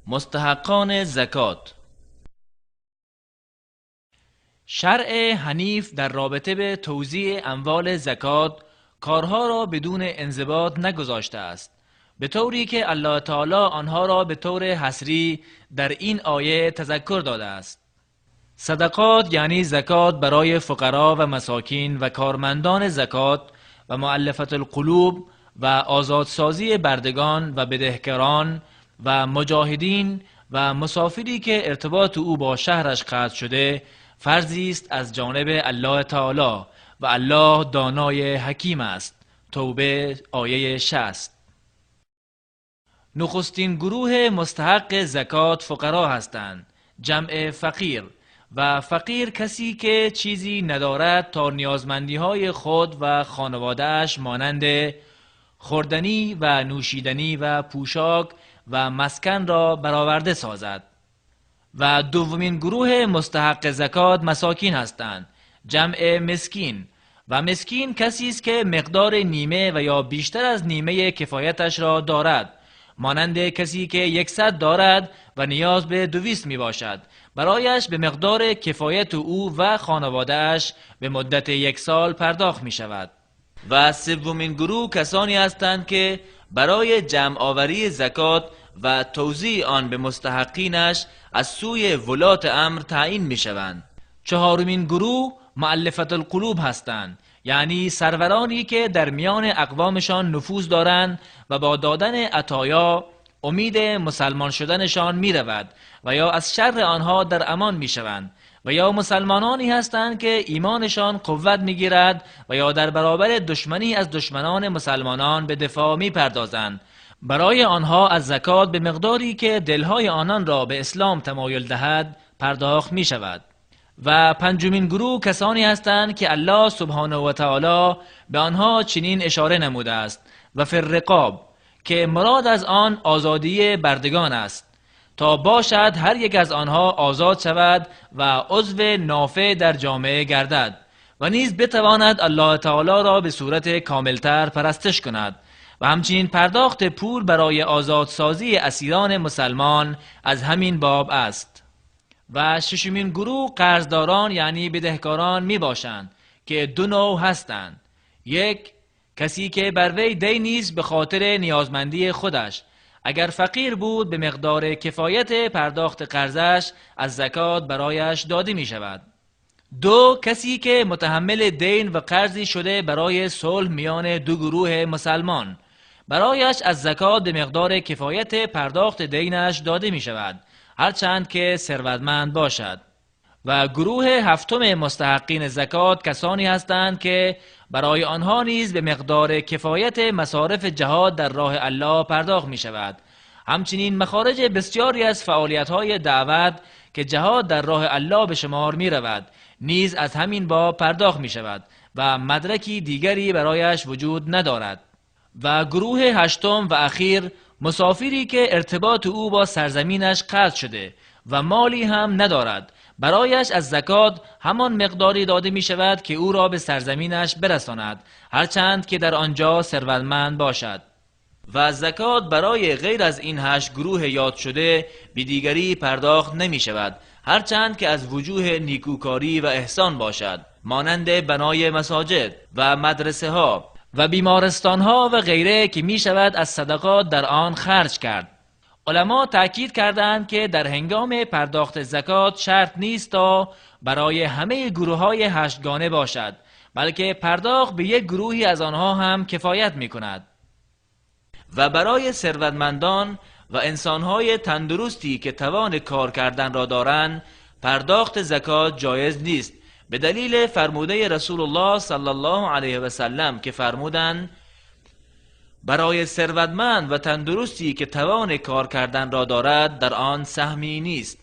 مستحقان زکات. شرع حنیف در رابطه به توزیع اموال زکات کارها را بدون انضباط نگذاشته است، به طوری که الله تعالی آنها را به طور حصری در این آیه تذکر داده است. صدقات یعنی زکات برای فقرا و مساکین و کارمندان زکات و مؤلفة القلوب و آزادسازی بردگان و بدهکاران و مجاهدین و مسافری که ارتباط او با شهرش قطع شده فرضی است از جانب الله تعالی و الله دانای حکیم است. توبه آیه 60. نخستین گروه مستحق زکات فقرا هستند، جمع فقیر، و فقیر کسی که چیزی ندارد تا نیازمندی های خود و خانواده‌اش مانند خوردنی و نوشیدنی و پوشاک و مسکن را برآورده سازد. و دومین گروه مستحق زکات مساکین هستند، جمع مسکین، و مسکین کسی است که مقدار نیمه و یا بیشتر از نیمه کفایتش را دارد، مانند کسی که 100 دارد و نیاز به 200 می باشد، برایش به مقدار کفایت او و خانواده‌اش به مدت 1 سال پرداخت می شود. و سومین گروه کسانی هستند که برای جمع آوری زکات و توزیع آن به مستحقینش از سوی ولات امر تعیین می شوند. چهارمین گروه مؤلفة القلوب هستند، یعنی سرورانی که در میان اقوامشان نفوذ دارند و با دادن عطایا امید مسلمان شدنشان می رود و یا از شر آنها در امان می شوند، و یا مسلمانانی هستند که ایمانشان قوت می گیرد و یا در برابر دشمنی از دشمنان مسلمانان به دفاع می پردازند. برای آنها از زکات به مقداری که دلهای آنان را به اسلام تمایل دهد پرداخت می شود. و پنجمین گروه کسانی هستند که الله سبحانه و تعالی به آنها چنین اشاره نموده است: و فی الرقاب، که مراد از آن آزادی بردگان است، تا باشد هر یک از آنها آزاد شود و عضو نافع در جامعه گردد و نیز بتواند الله تعالی را به صورت کاملتر پرستش کند. و همچنین پرداخت پول برای آزادسازی اسیران مسلمان از همین باب است. و ششمین گروه قرضداران یعنی بدهکاران می باشند که 2 نوع هستند: 1 کسی که بر وی دینی است به خاطر نیازمندی خودش، اگر فقیر بود به مقدار کفایت پرداخت قرضش از زکات برایش داده می شود. 2 کسی که متحمل دین و قرضی شده برای صلح میان 2 گروه مسلمان، برایش از زکات به مقدار کفایت پرداخت دینش داده می شود، هرچند که ثروتمند باشد. و گروه هفتم مستحقین زکات کسانی هستند که برای آنها نیز به مقدار کفایت مصارف جهاد در راه الله پرداخت می شود. همچنین مخارج بسیاری از فعالیت‌های دعوت که جهاد در راه الله به شمار می رود نیز از همین باب پرداخت می شود و مدرکی دیگری برایش وجود ندارد. و گروه هشتم و اخیر مسافری که ارتباط او با سرزمینش قطع شده و مالی هم ندارد، برایش از زکات همان مقداری داده می شود که او را به سرزمینش برساند، هرچند که در آنجا ثروتمند باشد. و زکات برای غیر از این 8 گروه یاد شده به دیگری پرداخت نمی شود، هرچند که از وجوه نیکوکاری و احسان باشد، مانند بنای مساجد و مدرسه ها و بیمارستان ها و غیره که می شود از صدقات در آن خرج کرد. علما تأکید کردند که در هنگام پرداخت زکات شرط نیست تا برای همه گروه های 8 گانه باشد، بلکه پرداخت به یک گروهی از آنها هم کفایت می کند. و برای ثروتمندان و انسانهای تندرستی که توان کار کردن را دارند پرداخت زکات جایز نیست، به دلیل فرموده رسول الله صلی الله علیه و سلم که فرمودند: برای ثروتمند و تندرستی که توان کار کردن را دارد در آن سهمی نیست.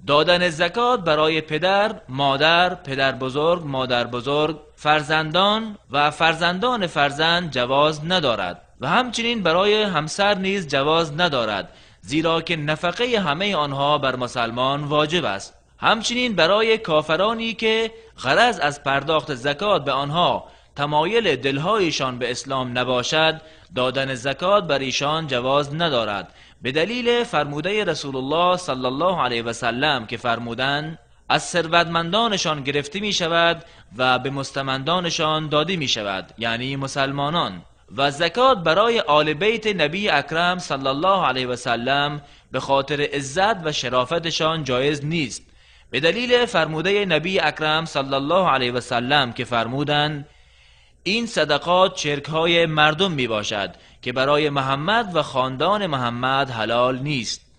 دادن زکات برای پدر، مادر، پدر بزرگ، مادر بزرگ، فرزندان و فرزندان فرزند جواز ندارد و همچنین برای همسر نیز جواز ندارد، زیرا که نفقه همه آنها بر مسلمان واجب است. همچنین برای کافرانی که غرض از پرداخت زکات به آنها تمایل دلهایشان به اسلام نباشد، دادن زکات بر ایشان جواز ندارد، به دلیل فرموده رسول الله صلی الله علیه و سلم که فرمودند از ثروتمندانشان گرفته می شود و به مستمندانشان داده می شود، یعنی مسلمانان. و زکات برای آل بیت نبی اکرم صلی الله علیه و سلم به خاطر عزت و شرافتشان جایز نیست، به دلیل فرموده نبی اکرم صلی الله علیه و سلم که فرمودند این صدقات شرک‌های مردم می باشد که برای محمد و خاندان محمد حلال نیست.